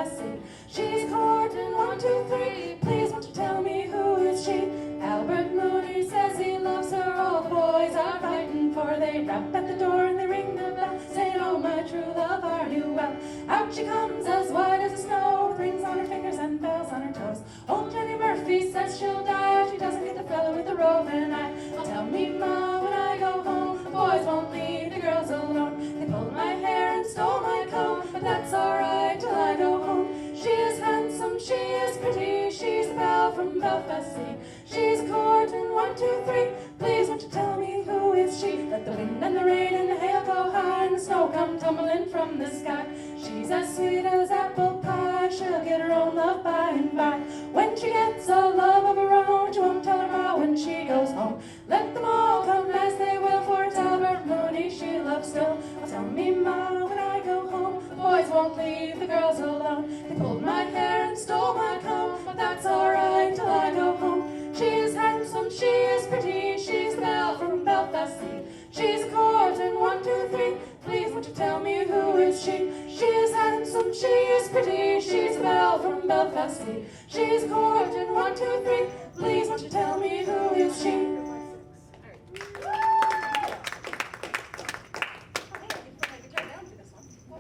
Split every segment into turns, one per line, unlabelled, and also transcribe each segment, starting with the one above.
Belfast. She's courting 1, 2, 3. Please won't you tell me who is she? Albert Mooney says he loves her. All the boys are fighting for. They rap at the door and they ring the bell, saying, oh my true love, are you well? Out she comes as white as the snow, with rings on her fingers and bells on her toes. Old Jenny Murphy says she'll die if she doesn't get the fella with the roving eye. Tell me, Ma, when I go home, the boys won't leave the girls alone. They pulled my hair and stole my comb, but that's alright till I go home. She is handsome, she is pretty, she's the belle from Belfast City. She's courting 1, 2, 3. Please won't you tell me who is she? Let the wind and the rain and the hail go high and the snow come tumbling from the sky. She's as sweet as apple pie, she'll get her own love by and by. When she gets a love of her own, she won't tell her ma when she goes home. Let them all come as they will, for it's Albert Mooney she loves still. Well, tell me, Ma, when I go home, the boys won't leave the girls alone. They pulled my hair and stole my comb, but that's alright till I go home. She is handsome, she is pretty, she's the belle from Belfast City. She's courting 1, 2, 3. Please won't you tell me who is she? She is handsome, she is pretty, she's the belle from Belfast City. She's courting 1, 2, 3. Please won't you tell me who is she?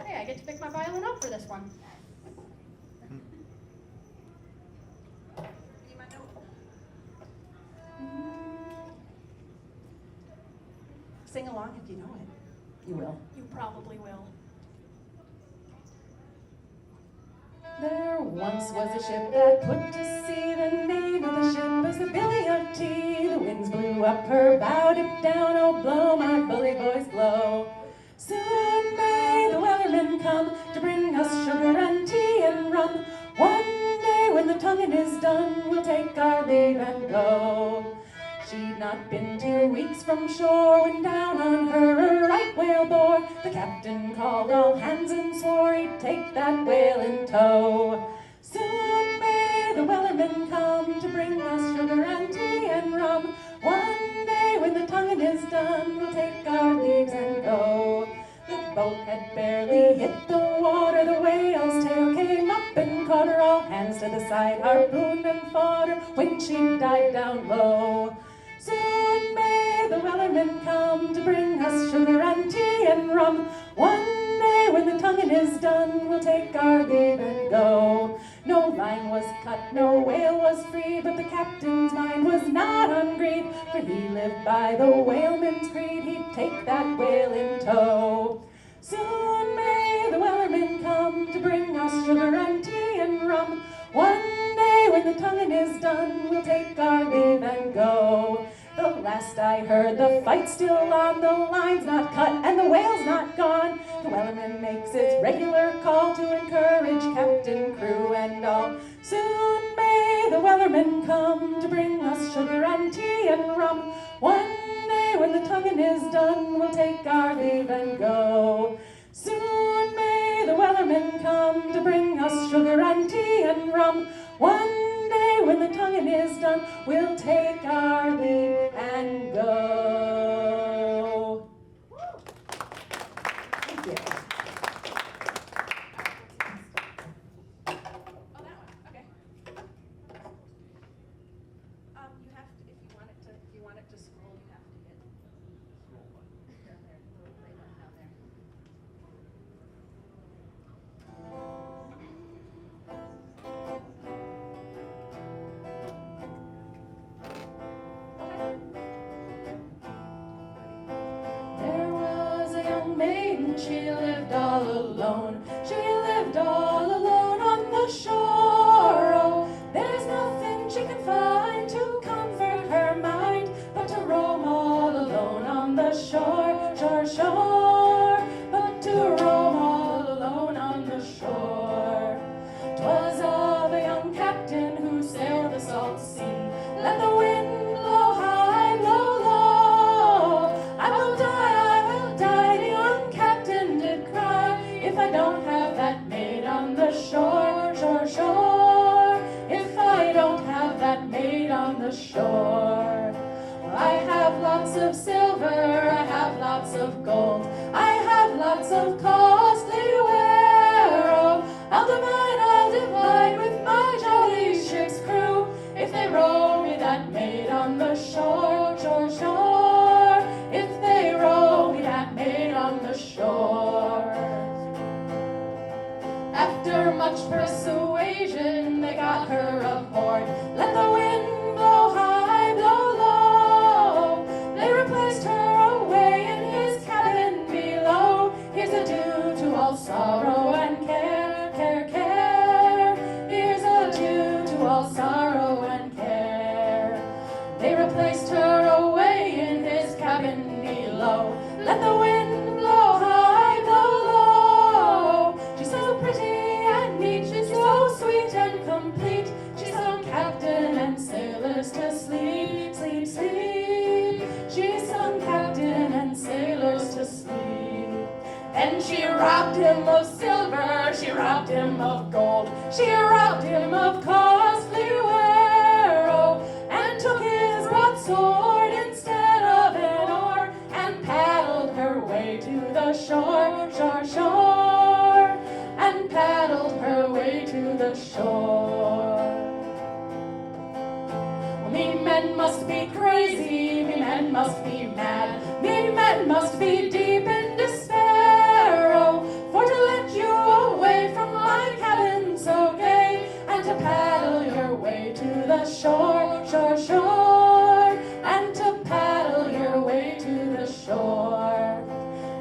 Hey, I get to pick my violin up for this one.
Sing along if you know it. You will.
You probably will.
There once was a ship that put to sea. The name of the ship was the Billy of Tea. The winds blew up her bow, dipped down, oh blow, my bully boys blow. Soon may the wellerman come to bring us sugar and tea and rum. One day when the tonguing is done, we'll take our leave and go. She'd not been 2 weeks from shore when down on her a right whale bore. The captain called all hands and swore he'd take that whale in tow. Soon may the wellerman come to bring us sugar and tea and rum. One day when the tonguing is done, we'll take our leaves and go. The boat had barely hit the water, the whale's tail came up and caught her. All hands to the side, harpooned and fought her when she dived down low. Soon may the wellerman come to bring us sugar and tea and rum. One day when the tonguing is done, we'll take our leave and go. No line was cut, no whale was free, but the captain's mind was not ungreed, for he lived by the whaleman's creed, he'd take that whale in tow. Soon may the wellerman come to bring us sugar and tea and rum. One day when the tonguing is done, we'll take our leave and go. The last I heard, the fight's still on, the line's not cut and the whale's not gone. The wellerman makes its regular call to encourage captain, crew, and all. Soon may the wellerman come to bring us sugar and tea and rum. One day when the tonguing is done, we'll take our leave and go. Soon may the wellerman come to bring us sugar and tea and rum. One day when the tonguing is done, we'll take our leave and go. Thank you.
Oh, that one. Okay. You have to, if you want it to scroll, you have to hit down there, little play button down there.
There was a young maiden, she lived all alone. She lived all alone on the shore. Oh, there's nothing she can find to comfort her mind but to roam all alone on the shore, shore, shore. But to roam all alone on the shore. 'Twas of a young captain who sailed the salt sea. Let the wind blow high, blow low. I will die, the young captain did cry, if I don't shore. After much persuasion, they got her aboard. Let the wind blow high, blow low. They replaced her away in his cabin below. Here's adieu to all sorrow and care, care, care. Here's adieu to all sorrow and care. They replaced her away in his cabin below. Let the wind blow high, blow low. She's so pretty and neat, she's so sweet and complete. She's sung captain and sailors to sleep, sleep, sleep. She's sung captain and sailors to sleep. And she robbed him of silver, she robbed him of gold, she robbed him of costly ware, oh, and took his broadsword instead of an oar, and paddled her way to the shore, shore, shore, and paddled her way to the shore. Well, me men must be crazy, me men must be mad, me men must be deep in despair, oh, for to let you away from my cabin so gay, and to paddle your way to the shore, shore, shore, and to paddle your way to the shore.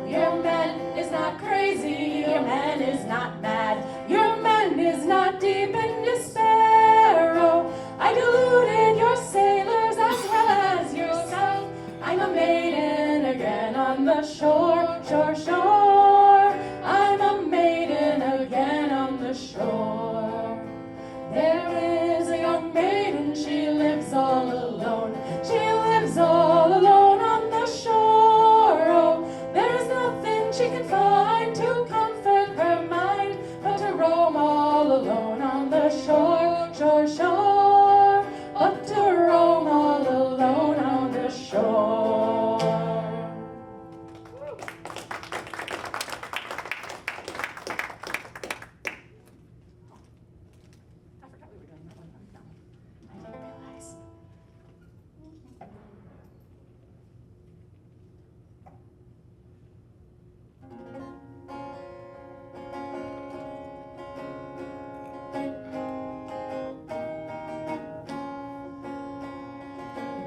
Your man is not crazy, your man is not mad, your man is not deep in despair, oh, I deluded your sailors as well as yourself. I'm a maiden again on the shore, shore, shore. I'm a maiden again on the shore. There is a young maiden, she lives all alone. She lives all alone on the shore. Oh, there is nothing she can find to comfort her mind but to roam all alone on the shore, shore, shore. But to roam all alone on the shore. I forgot we were doing that one. No, I didn't realize.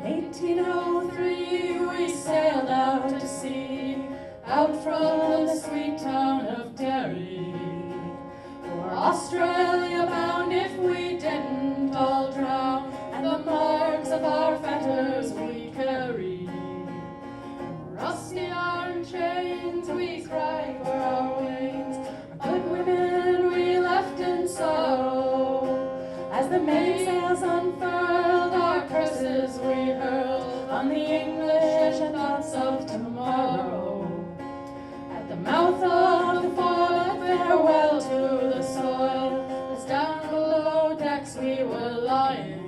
1803 we sailed out to sea, out from the sweet town of Derry, for Australia bound if we didn't all drown, and the marks of our fetters we carry. Rusty iron chains we cried were our wains, our good women we left in sorrow. As the mainsails unfurled, our curses we hurled on the English and thoughts of tomorrow. At the mouth of the foil, farewell to the soil, as down below decks we were lying.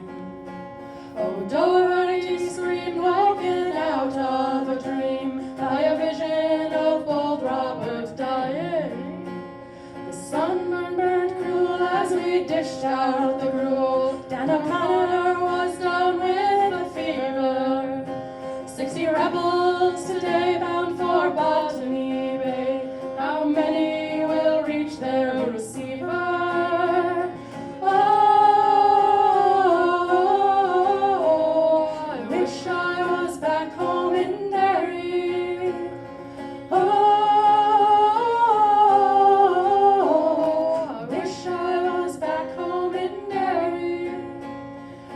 Oh, Doherty screamed, woken out of a dream by a vision of bold Robert dying. The sunburn burned cruel as we dished out the gruel. Dan O'Connor was down with a fever. 60 rebels today bound for Botany Bay. How many will reach their receiver? Oh, I wish I was back home in Derry. Oh, I wish I was back home in Derry.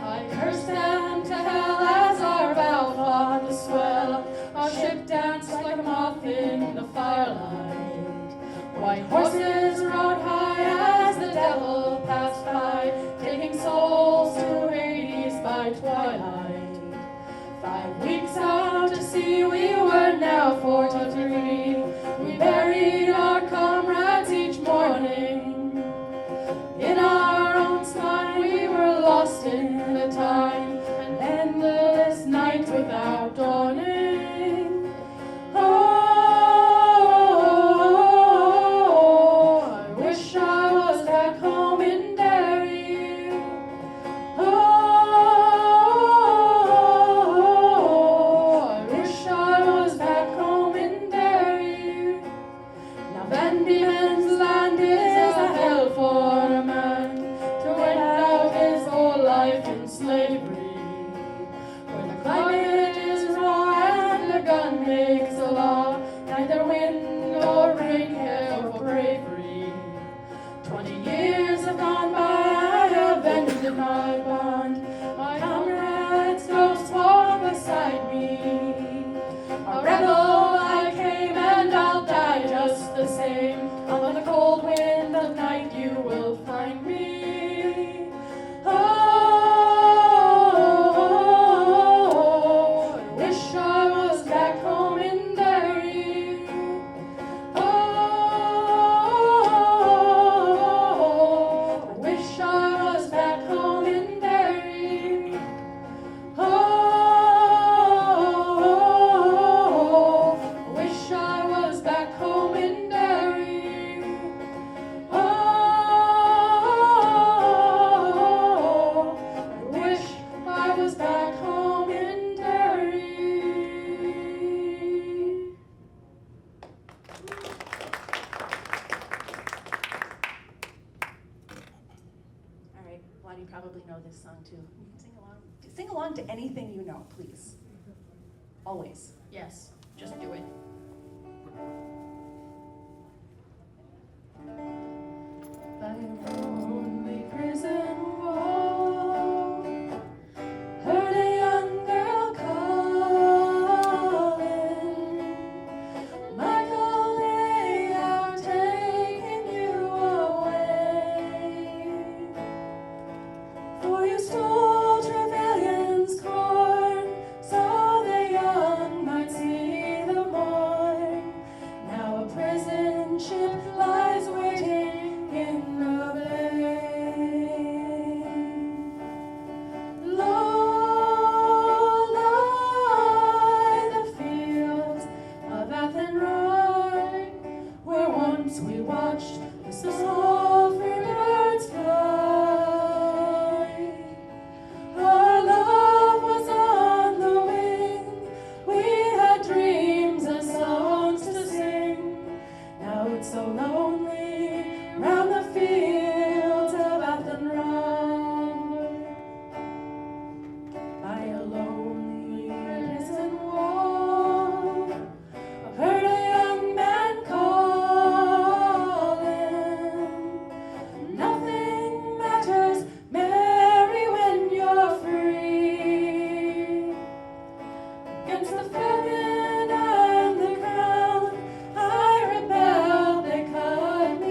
I cursed them to hell as our bow fought the swell. Our ship danced like a moth in the firelight. White horses rode high as the devil passed by, taking souls to Hades by twilight. 5 weeks out to sea we were now 43. We buried our comrades each morning. In our own slime we were lost in the time, an endless night without dawning. Oh, I wish I was back home in Derry. Oh, I wish I Van Diemen's Land is a hell for a man to wait out his whole life in slavery, where the climate is raw and the gun makes the law, neither wind nor rain care for bravery. 20 years have gone by, I have ended my bond, my comrades ghosts walk beside me. A rebel I came and I'll die just the same. On the cold wind of night you will find me. Oh, I wish I was back home in Derry. Oh, I wish I was back home in Derry. Oh, I wish I was back home in Derry. Oh, I wish I was back home in Derry. All right, well, you probably know this song too. You can sing along. Sing along to anything you know, please. Always.
Yes, just do it.
By a lonely prison wall, heard a young girl calling, Michael, they are taking you away, for you stole Trevelyan's corn, so the young might see the morn. Now a prison ship lies waiting in the bay. Low lie the fields of Athenry, where once we watched the soft birds fly. Our love was on the wing, we had dreams and songs to sing. Now it's so lonely round the fields of Athenry. By a lonely prison wall, I've heard a young man calling, nothing matters, Mary, when you're free. Against the famine and the crown, I rebelled, they cut me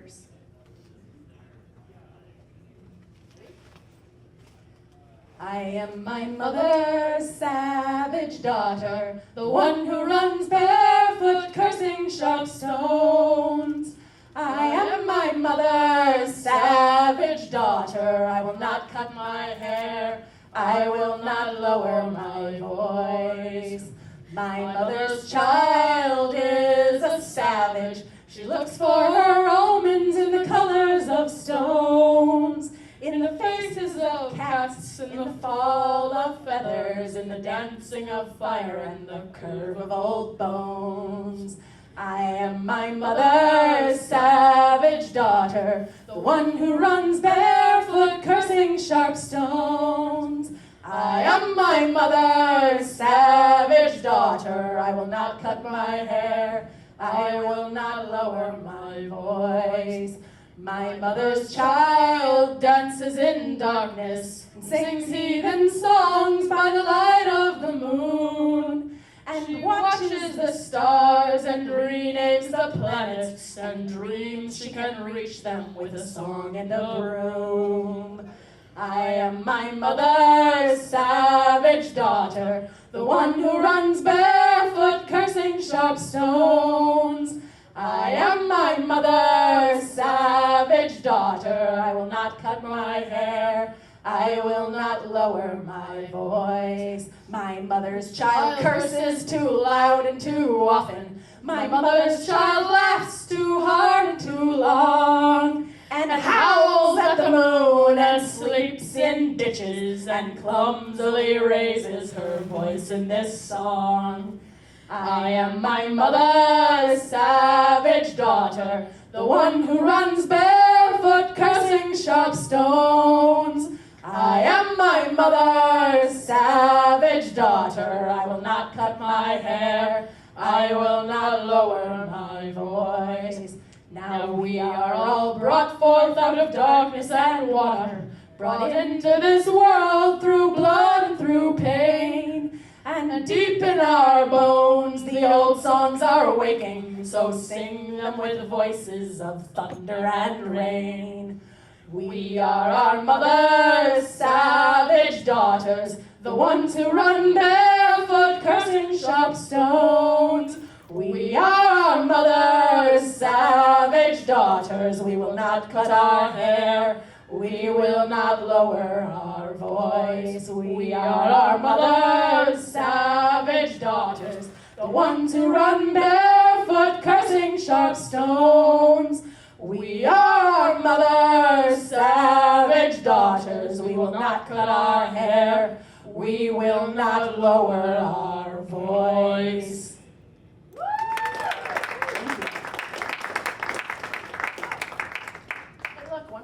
verse. I am my mother's savage daughter, the one who runs barefoot, cursing sharp stones. I am my mother's savage daughter, I will not cut my hair, I will not lower my voice. My mother's child is a savage, she looks for her omens in the colors of stones, in the faces of cats, in the fall of feathers, in the dancing of fire and the curve of old bones. I am my mother's savage daughter, the one who runs barefoot, cursing sharp stones. I am my mother's savage daughter, I will not cut my hair, I will not lower my voice. My mother's child dances in darkness and sings heathen songs by the light of the moon, and she watches the stars and renames the planets and dreams she can reach them with a song and a broom. I am my mother's savage daughter, the one who runs barefoot, cursing sharp stones. I am my mother's savage daughter, I will not cut my hair, I will not lower my voice. My mother's child curses too loud and too often, my mother's child laughs too hard and too long, and howls at the moon and sleeps in ditches and clumsily raises her voice in this song. I am my mother's savage daughter, the one who runs barefoot, cursing sharp stones. I am my mother's savage daughter, I will not cut my hair, I will not lower my voice. Now we are all brought forth out of darkness and water, brought into this world through blood and through pain. And deep in our bones the old songs are waking, so sing them with voices of thunder and rain. We are our mother's savage daughters, the ones who run barefoot, cursing sharp stones. We are our mother's savage daughters, we will not cut our hair, we will not lower our voice. We are our mother's savage daughters, the ones who run barefoot, cursing sharp stones. We are our mother's savage daughters, we will not cut our hair, we will not lower our voice.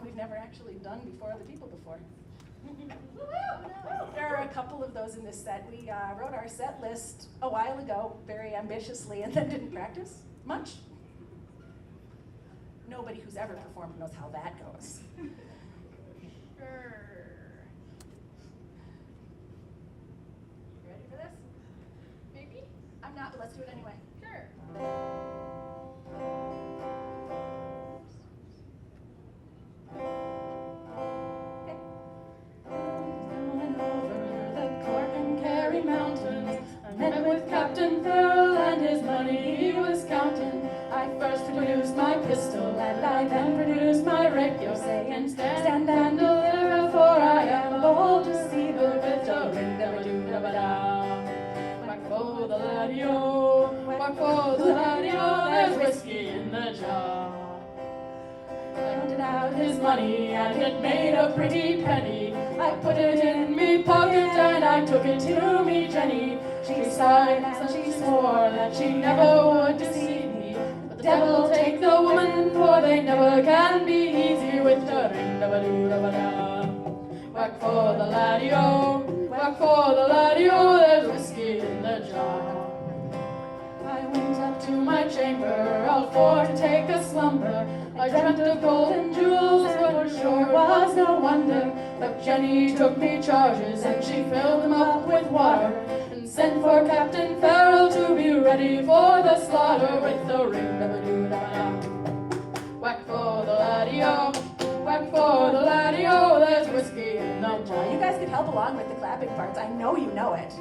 We've never actually done before other people before. There are a couple of those in this set. We wrote our set list a while ago, very ambitiously, and then didn't practice much. Nobody who's ever performed knows how that goes. You ready for this? Maybe? I'm not, but let's do it anyway. Sure. Captain Farrell and his money he was counting. I first produced my pistol and I then produced my radio, saying, stand and deliver, for I am a bold deceiver with a ring-a-doo-da-ba-da. Whack for the laddie-o, whack for the laddie-o, there's whiskey in the jar. I counted out his money and it made a pretty penny. I put it in me pocket and I took it to me Jenny. She sighed and she swore that she never would deceive me. But the devil take the woman, for they never can be easy with the ring-a-ba-doo-da-ba-da. Whack for the laddie-o, whack for the laddie-o, there's whiskey in the jar. I went up to my chamber, all for to take a slumber. I dreamt of gold and jewels, but for sure was no wonder. But Jenny took me charges, and she filled them up with water, and sent for Captain Farrell to be ready for the slaughter with the ring-a-ba-doo-da-ba-da. Whack for the
laddie-o, whack for the laddie-o, there's whiskey in the jar.
You guys could help along with the clapping parts. I know you know it.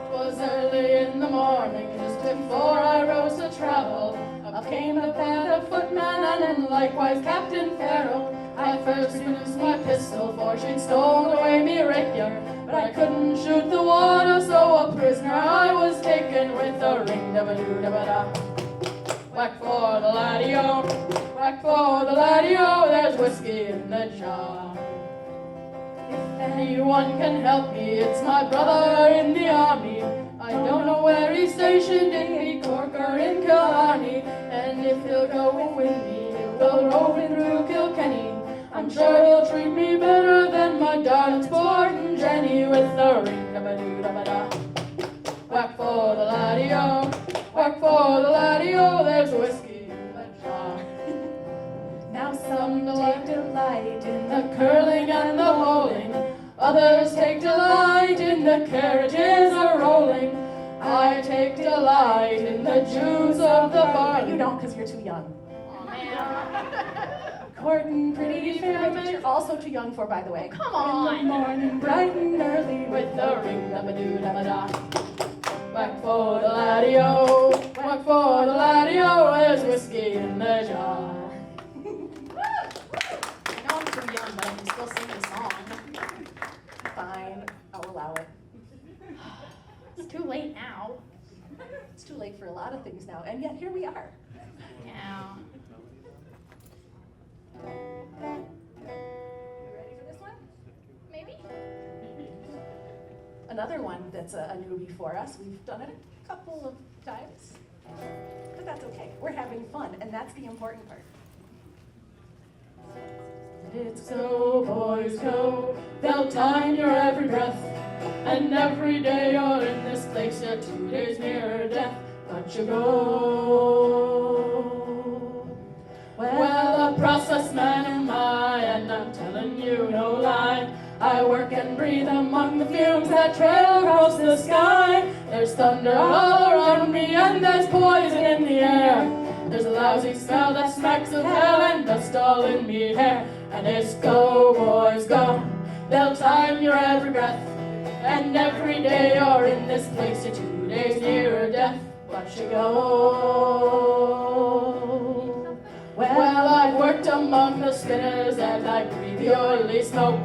'Twas early in the morning, just before I rose to travel. Up came the band footman and likewise Captain Farrell. I first used my pistol, for she'd stolen away me rapier. But I couldn't shoot the water, so a prisoner I was taken with a ring-da-ba-doo-da-ba-da. Whack for the laddie-o, whack for the laddie-o, there's whiskey in the jar. If anyone can help me, it's my brother in the army. I don't know where he's stationed, in Cork or in Killarney. And if he'll go with me, he'll go roving through Kilkenny. I'm sure he'll treat me better than my darling sporting Jenny with the ring-da-ba-doo-da-ba-da. Whack for the laddie-o, whack for the laddie-o, there's whiskey in the jar.
Now some take delight in
The curling and the bowling, others take delight in the carriages a-rolling. I take delight in the juice of the barley.
You don't, because you're too young.
Aw, man.
Courting pretty fair, but you're also too young for, by the way.
Come
In the
on.
morning, bright and early,
With the ring-da-ba-doo-da-ba-da. Whack for the laddie-o, whack for the laddie-o, there's whiskey in the jar. I know I'm too young, but I can still sing the song.
Fine, I'll allow it.
It's too late now.
It's too late for a lot of things now, and yet here we are.
Yeah.
You ready for this one?
Maybe.
Another one that's a newbie for us. We've done it a couple of times, but that's okay. We're having fun, and that's the important part.
It's go, boys, go. They'll time your every breath. And every day you're in this place, you're 2 days nearer death. But you go. Well, a process man am I, and I'm telling you no lie. I work and breathe among the fumes that trail across the sky. There's thunder all around me, and there's poison in the air. There's a lousy smell that smacks of hell, and dust all in me hair. And it's go, boys, go. They'll time your every breath. And every day you're in this place, you're 2 days nearer death. But you go. Well, I've worked among the spinners, and I breathe the oily smoke.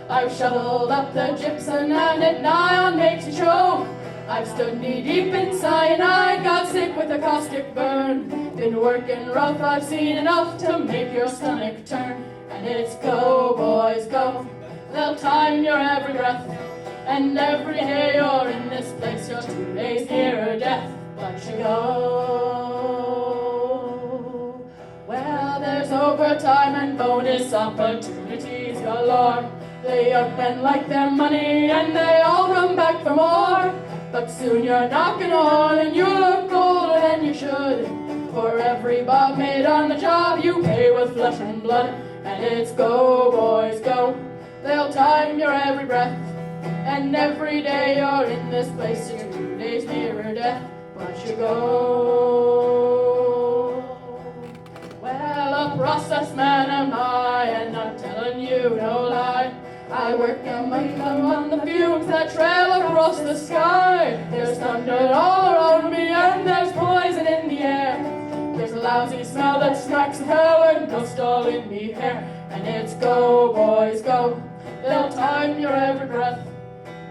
I've shoveled up the gypsum, and it nigh on makes you choke. I've stood knee deep in cyanide, got sick with a caustic burn. Been working rough, I've seen enough to make your stomach turn. And it's go, boys, go. They'll time your every breath. And every day you're in this place, you're 2 days nearer death. But you go. Well, there's overtime and bonus opportunities galore. The young men like their money, and they all come back for more. But soon you're knocking on, and you look older than you should. For every bob made on the job, you pay with flesh and blood. And it's go, boys, go. They'll time your every breath. And every day you're in this place, you're 2 days nearer death. But you go. Well, a process man am I, and I'm telling you no lie. I work among them on the fumes that trail across the sky. There's thunder all around me, and there's poison in the air. There's a lousy smell that smacks of hell, and dust all in me hair. And it's go, boys, go. They'll time your every breath.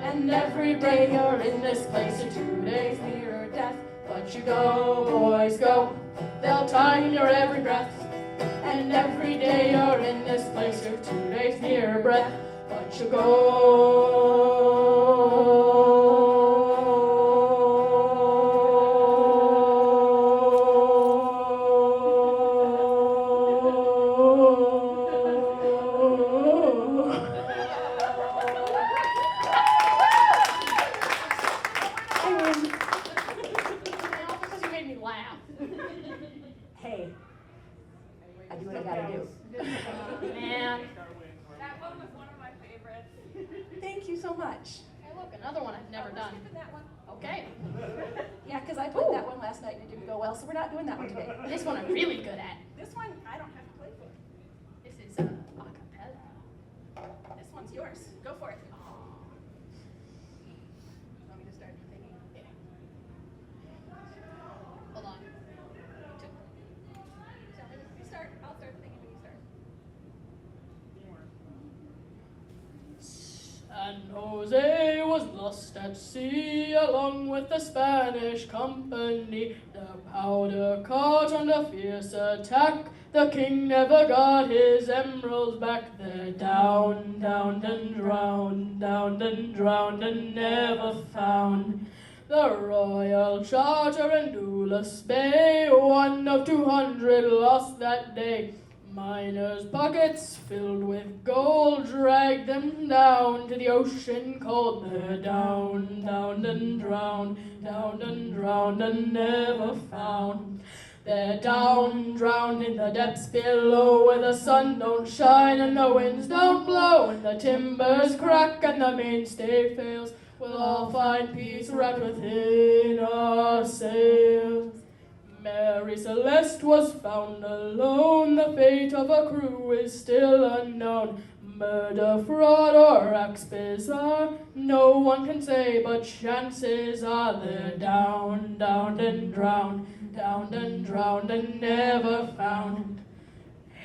And every day you're in this place, you're 2 days nearer death. But you go, boys, go. They'll time your every breath. And every day you're in this place, you're 2 days nearer breath. But you because you made me laugh.
Hey, I do what I gotta do.
Man.
That one was one of my favorites.
Thank you so much.
Hey, look, another one I've never done.
Skipping that one.
Okay.
Yeah, because I played that one last night and it didn't go well, so we're not doing that one today.
This one I'm really good at.
This one I don't have to play for.
And Jose was lost at sea along with the Spanish company. The powder caught on the fierce attack. The king never got his emeralds back. They're down, down and drowned, down and drowned and never found. The Royal Charter in Dulles Bay, one of 200 lost that day. Miners' pockets filled with gold dragged them down to the ocean cold. They're down, down and drowned, down and drowned and never found. They're down, drowned in the depths below, where the sun don't shine and the winds don't blow, and the timbers crack and the mainstay fails. We'll all find peace wrapped within our sails. Mary Celeste was found alone. The fate of her crew is still unknown. Murder, fraud, or acts bizarre, no one can say, but chances are they're down, down and drowned, down and drowned and never found.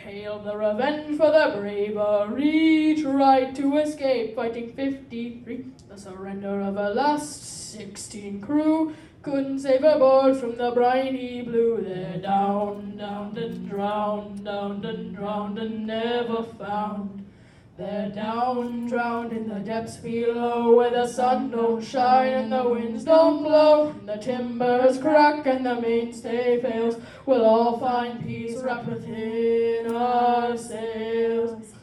Hail the revenge for the bravery, tried to escape fighting 53. The surrender of her last 16 crew couldn't save her board from the briny blue. They're down, down and drowned, down and drowned and never found. They're down, drowned in the depths below, where the sun don't shine and the winds don't blow, and the timbers crack and the mainstay fails. We'll all find peace wrapped within our sails.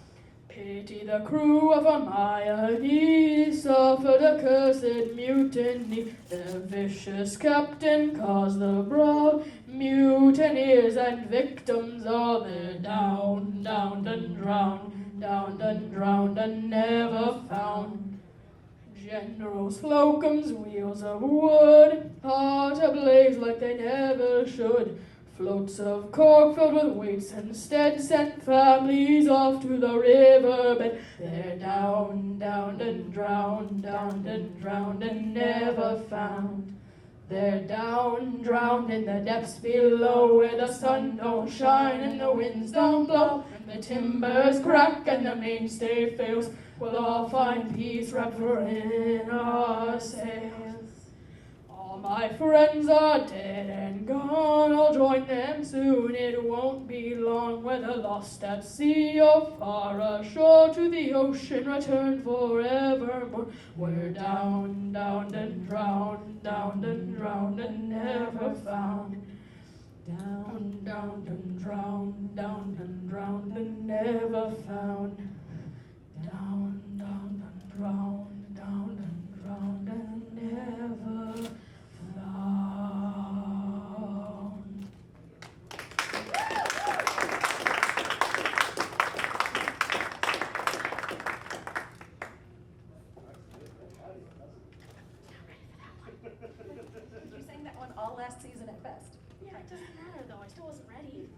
Pity the crew of Hermione suffered a cursed mutiny. Their vicious captain caused the brawl, mutineers and victims all. They're down, down and drowned, down and drowned and never found. General Slocum's wheels of wood are ablaze like they never should. Floats of cork filled with weights instead sent families off to the riverbed. They're down, down and drowned, down and drowned and never found. They're down, drowned in the depths below, where the sun don't shine and the winds don't blow, and the timbers crack and the mainstay fails. We'll all find peace wrapped within our sails. All my friends are dead and gone, I'll join them soon, it won't be long. Whether lost at sea or far ashore, to the ocean return forevermore. We're down, down and drowned, down and drowned and never found. Down, down and drowned, down and drowned and never found. Down, down and drowned, down and drowned and never found.
You sang that one all last season at Fest.
Yeah, it doesn't matter though. I still wasn't ready.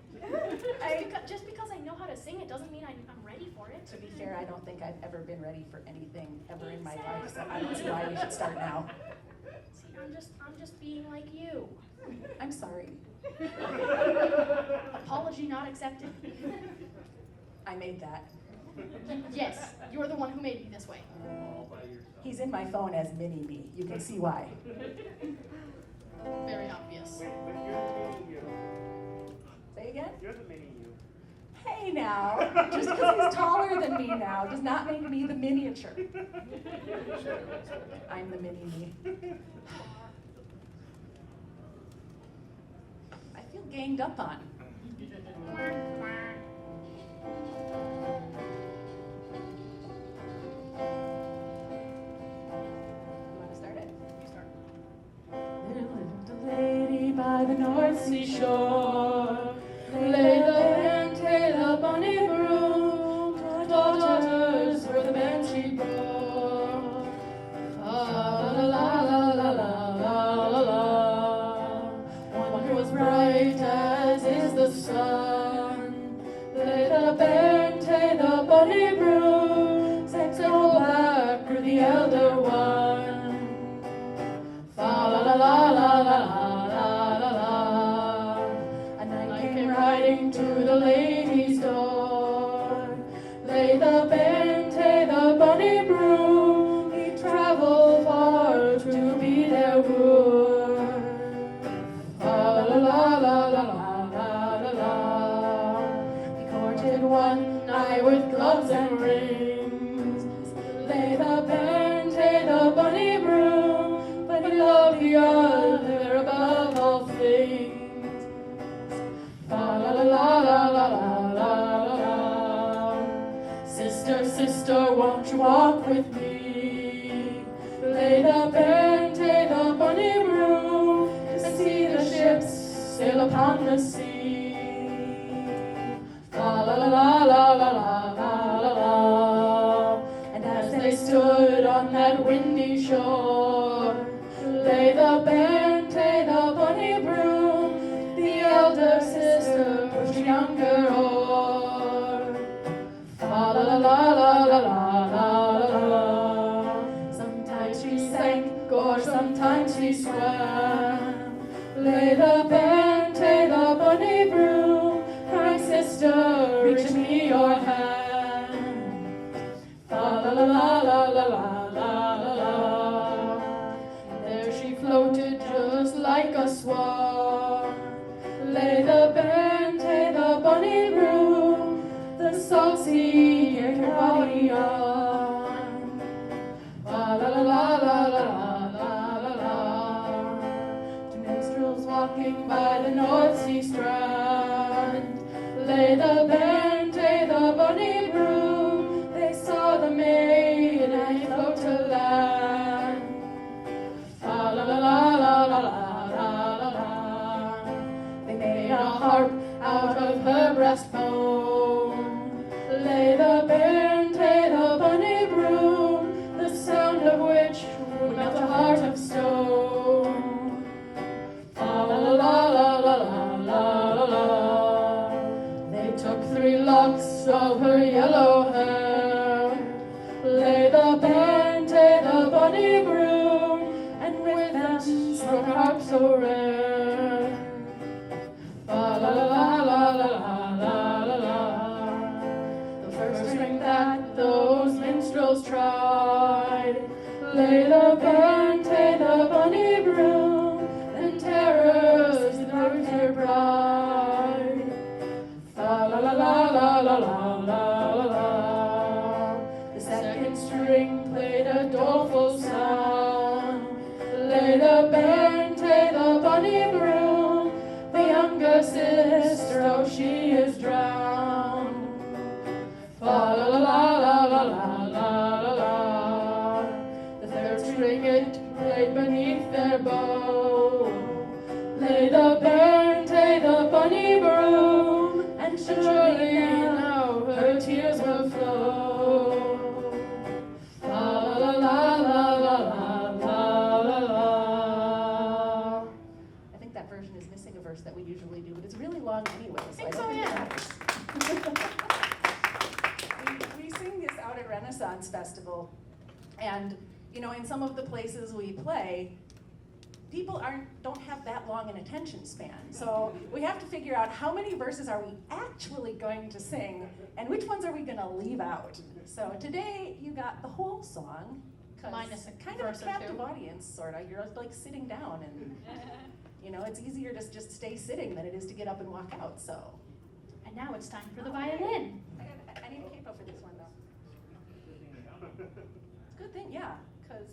I-
Just because I know how to sing, it doesn't mean I'm ready for it.
To be fair, I don't think I've ever been ready for anything ever in my life, so I don't see why we should start now.
See, I'm just being like you.
I'm sorry.
Apology not accepted.
I made that.
Yes, you're the one who made me this way.
He's in my phone as Mini Me. You can see why.
Very obvious.
But you're the mini you.
Say again?
You're the mini you.
Hey now, just because he's taller than me now does not make me the miniature. I'm the Mini Me. I feel ganged up on.
There lived a lady by the North Sea shore.
Lay the bente, the bonny broom, daughters were the men she bore. La la la la la la la la. One was bright as is the sun. Lay the bente, the bonny broom, saxo black grew the elder one. Fa la la la la la la la la. A knight came riding to the lady's door. Lay the bente, the bonny broom, tie with gloves and rings. Lay the bairn tae the bonny broom, but love the other above all things. La la la la la la la la la. Sister, sister, won't you walk with me? Lay the bairn tae the bonny broom, and see the ships sail upon the sea. La la la la la la la la la la. And as they stood on that windy shore, lay the bairn tae the bonny broom, the elder sister pushed younger o'er. La la la la la la la la la. Sometimes she sank or sometimes she swam. Lay the bairn tae the bonny broom, cry sister, reach me your hand. La la la la la la la la la la. There she floated just like a swan. Lay the bairn tae the bonny broom, the salt sea carried her body on. La la la la la la la la la. Two minstrels walking by the North Sea strand, lay the bairn tae the bonny broom, they saw the maid and float to land. La la la la la la la la la. They made a harp out of her breastbone, lay the bairn tae the bonny broom, the sound of which would melt a heart of stone. La la la la la la la la la. They took 3 locks of her yellow hair, lay the bairn tae the bonny broom, and with them struck a harp so rare. La la la la la la la la la. The first string that those minstrels tried, lay the bairn tae the bonny broom, and terrors through her bride. La la la la la la la la la la. The second string played a doleful sound, lay the bairn tae the bonny broom, the younger sister, oh she is drowned. La la la la la la la la la. The third string it played beneath their bow, lay the bairn tae the bonny broom, and surely now her tears will flow. La la la la la la la la la.
I think that version is missing a verse that we usually do, but it's really long anyway.
I think
don't
so, yeah.
it matters. We sing this out at Renaissance Festival, and you know, in some of the places we play, people don't have that long an attention span. So we have to figure out how many verses are we actually going to sing, and which ones are we going to leave out. So today you got the whole song, 'cause
Minus a
kind of
verse
a
or
captive
two.
audience, sort of. You're like sitting down, and you know, it's easier to just stay sitting than it is to get up and walk out. So
And now it's time for the violin.
I need a capo for this one though. It's a good thing, yeah, because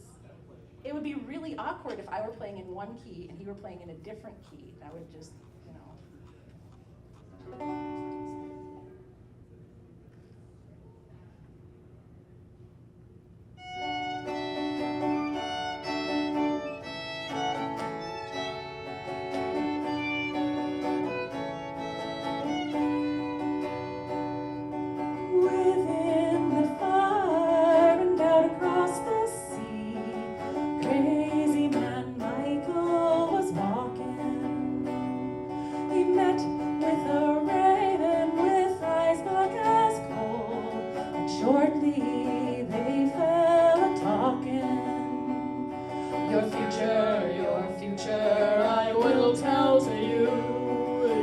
it would be really awkward if I were playing in one key and he were playing in a different key. That would just, you know. Within the fire and out across the sea, crazy man Michael was walking. He met with a raven with eyes black as coal, and shortly they fell a-talking.
Your future, I will tell to you.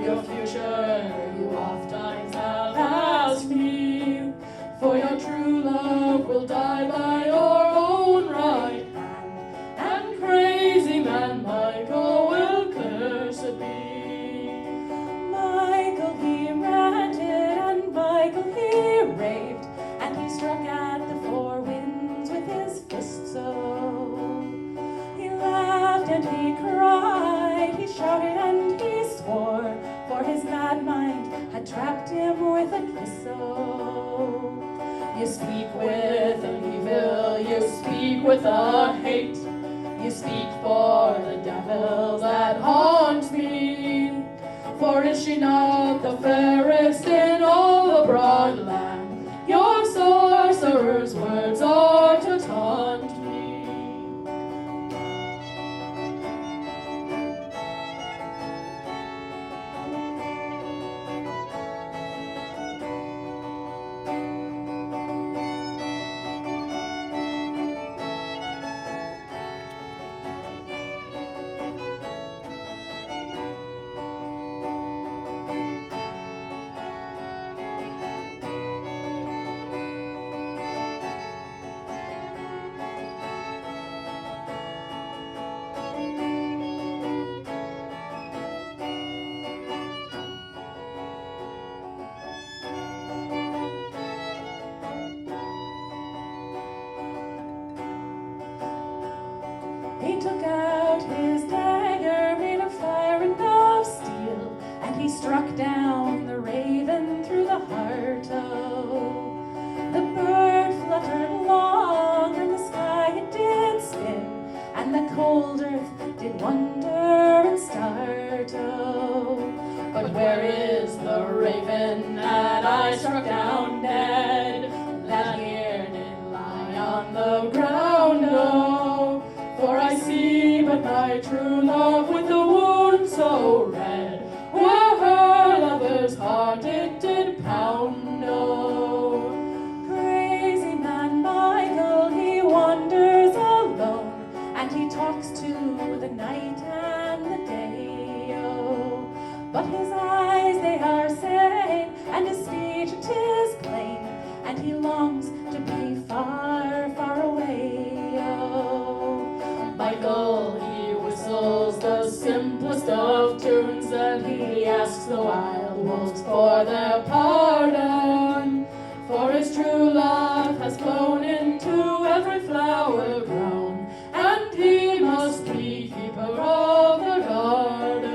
Your future, you oft times have asked me. For your true love will die by your own right hand, and crazy man Michael will cursed be.
Michael he ranted and Michael he raved.
You speak with an evil, you speak with a hate. You speak for the devil that haunts me. For is she not the fairest in all the broad land? Your sorcerer's words are to taunt me.
He took out his dagger made of fire and of steel, and he struck down the raven through the heart. Oh, the bird fluttered along, and the sky it did spin, and the cold earth did wonder and start. Oh,
But where is the raven that I struck down dead? That here did lie on the ground, oh. For I see but my true love with the wound so red, where her lover's heart it did pound, oh.
crazy man Michael, he wanders alone, and he talks to the night and the day. Oh, but his eyes they are sane, and his speech it is plain, and he longs to be far, far away. Oh,
Michael, he whistles the simplest of tunes, and he asks the wild wolves for their pardon. For his true love has flown into every flower grown, and he must be keeper of the garden.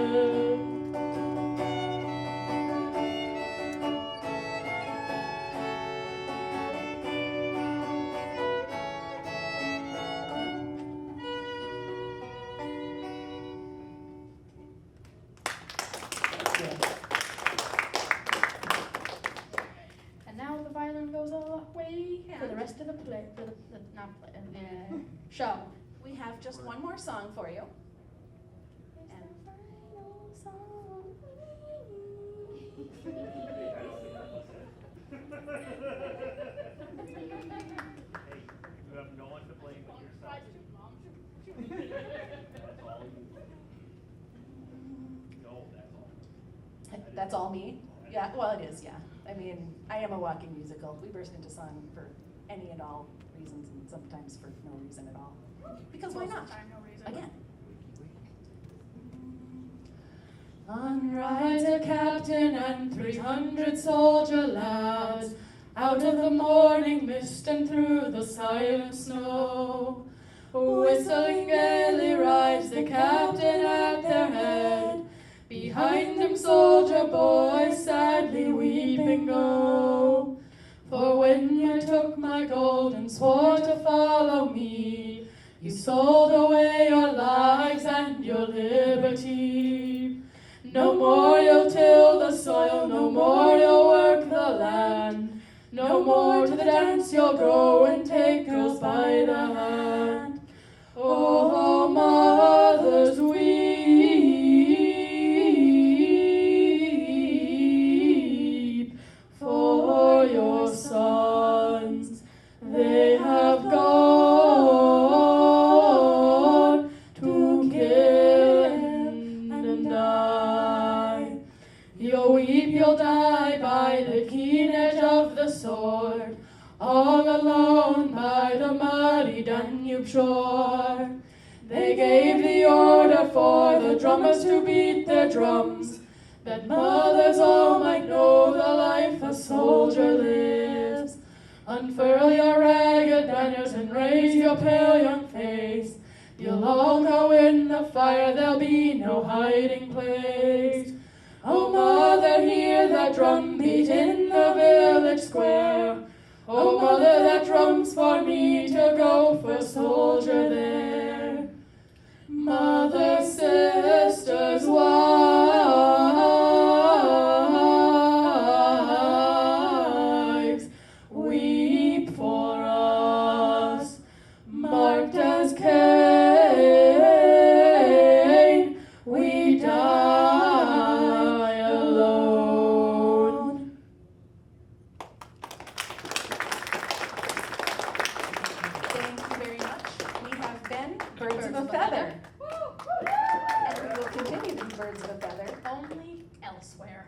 And now the violin goes away for the rest of the play, for the not play, show.
We have just one more song for you. And
Hey, you have no one to blame but yourself. That's all you. No, that's all.
that's all me? Yeah, well, it is, yeah. I mean, I am a walking musical. We burst into song for any and all reasons, and sometimes for no reason at all. Because why not? Again.
On rides a captain and 300 soldier lads, out of the morning mist and through the silent snow. Whistling gaily rides the captain at their head, behind him soldier boys sadly weeping go. For when you took my gold and swore to follow me, you sold away your lives and your liberty. No more you'll till the soil, no more you'll work the land, no more to the dance you'll go and take girls by the hand. Oh, mothers weep for your sons, they have gone to kill and die. You'll weep, you'll die by the keen edge of the sword, all alone by the muddy Danube shore. They gave the order for the drummers to beat their drums, that mothers all might know the life a soldier lives. Unfurl your ragged banners and raise your pale young face. You'll all go in the fire, there'll be no hiding place. Oh, mother, hear that drum beat in the village square. Oh, mother, that drum's for me to go for soldier there. Mother, sisters, wives, weep for us, marked as Cain, we die alone.
Thank you very much. We have been Birds of a Feather. And we will continue to be Birds of a Feather.
Only elsewhere.